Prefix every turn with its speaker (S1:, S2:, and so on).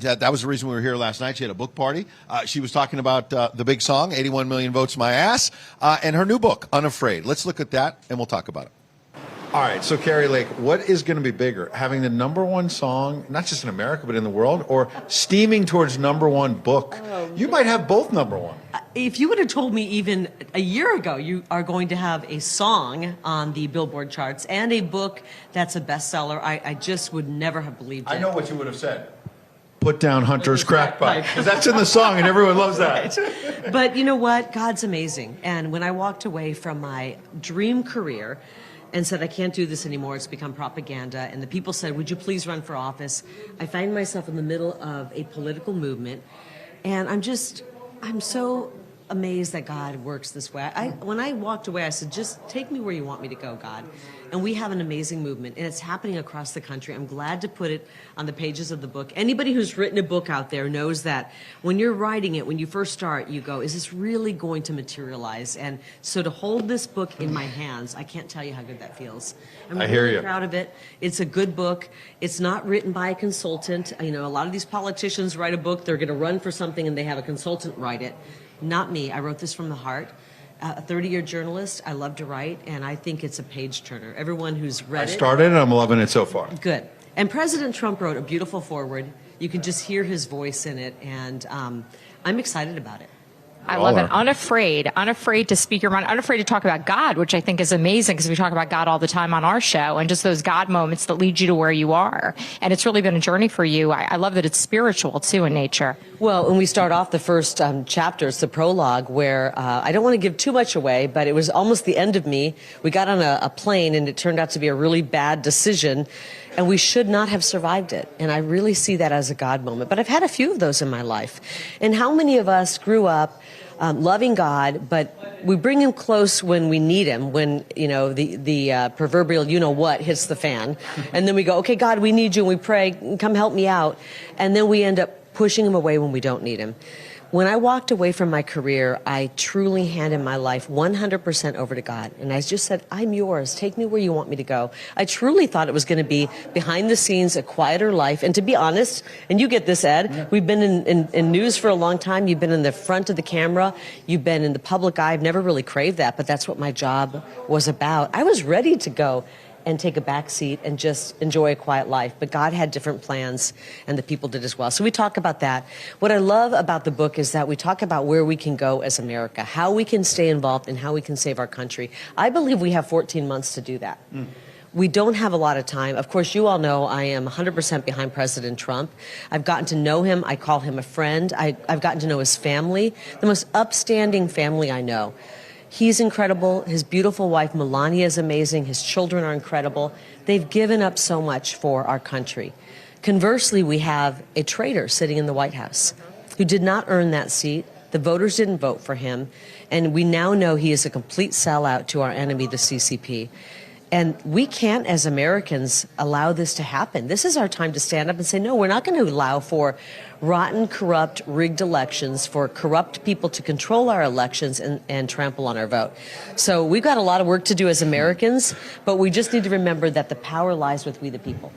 S1: That was the reason we were here last night. She had a book party. She was talking about the big song, 81 Million Votes My Ass, and her new book, Unafraid. Let's look at that, and we'll talk about it. All right, so Carrie Lake, what is going to be bigger, having the #1 song, not just in America, but in the world, or steaming towards #1 book? You might have both #1.
S2: If you would have told me even a year ago you are going to have a song on the Billboard charts and a book that's a bestseller, I just would never have believed it.
S1: I know what you would have said. Put down Hunter's crack pipe. Because that's in the song and everyone loves that.
S2: Right. But you know what? God's amazing. And when I walked away from my dream career and said, I can't do this anymore, it's become propaganda, and the people said, would you please run for office? I find myself in the middle of a political movement, and I'm so amazed that God works this way. When I walked away, I said, just take me where you want me to go, God. And we have an amazing movement, and it's happening across the country. I'm glad to put it on the pages of the book. Anybody who's written a book out there knows that when you're writing it, when you first start, you go, is this really going to materialize? And so to hold this book in my hands, I can't tell you how good that feels. I'm really proud of it. It's a good book. It's not written by a consultant. You know, a lot of these politicians write a book, they're going to run for something, and they have a consultant write it. Not me. I wrote this from the heart. A 30-year journalist. I love to write, and I think it's a page-turner. Everyone who's read it...
S1: I started, and I'm loving it so far.
S2: Good. And President Trump wrote a beautiful foreword. You can just hear his voice in it, and I'm excited about it.
S3: I love it. Unafraid to speak your mind, unafraid to talk about God, which I think is amazing because we talk about God all the time on our show, and just those God moments that lead you to where you are. And it's really been a journey for you. I love that it's spiritual, too, in nature.
S2: Well, when we start off the first chapters, the prologue, where I don't want to give too much away, but it was almost the end of me. We got on a plane, and it turned out to be a really bad decision, and we should not have survived it. And I really see that as a God moment. But I've had a few of those in my life. And how many of us grew up loving God, but we bring him close when we need him, when, you know, the proverbial you-know-what hits the fan. And then we go, okay, God, we need you, and we pray, come help me out. And then we end up pushing him away when we don't need him. When I walked away from my career, I truly handed my life 100% over to God. And I just said, I'm yours. Take me where you want me to go. I truly thought it was going to be behind the scenes, a quieter life. And to be honest, and you get this, Ed, we've been in news for a long time. You've been in the front of the camera. You've been in the public eye. I've never really craved that, but that's what my job was about. I was ready to go and take a back seat and just enjoy a quiet life. But God had different plans, and the people did as well. So we talk about that. What I love about the book is that we talk about where we can go as America, how we can stay involved, and how we can save our country. I believe we have 14 months to do that. We don't have a lot of time. Of course, you all know I am 100% behind President Trump. I've gotten to know him. I call him a friend. I've gotten to know his family, the most upstanding family I know. He's incredible. His beautiful wife, Melania, is amazing. His children are incredible. They've given up so much for our country. Conversely, we have a traitor sitting in the White House who did not earn that seat. The voters didn't vote for him. And we now know he is a complete sellout to our enemy, the CCP. And we can't, as Americans, allow this to happen. This is our time to stand up and say, no, we're not going to allow for rotten, corrupt, rigged elections, for corrupt people to control our elections and trample on our vote. So we've got a lot of work to do as Americans, but we just need to remember that the power lies with we the people.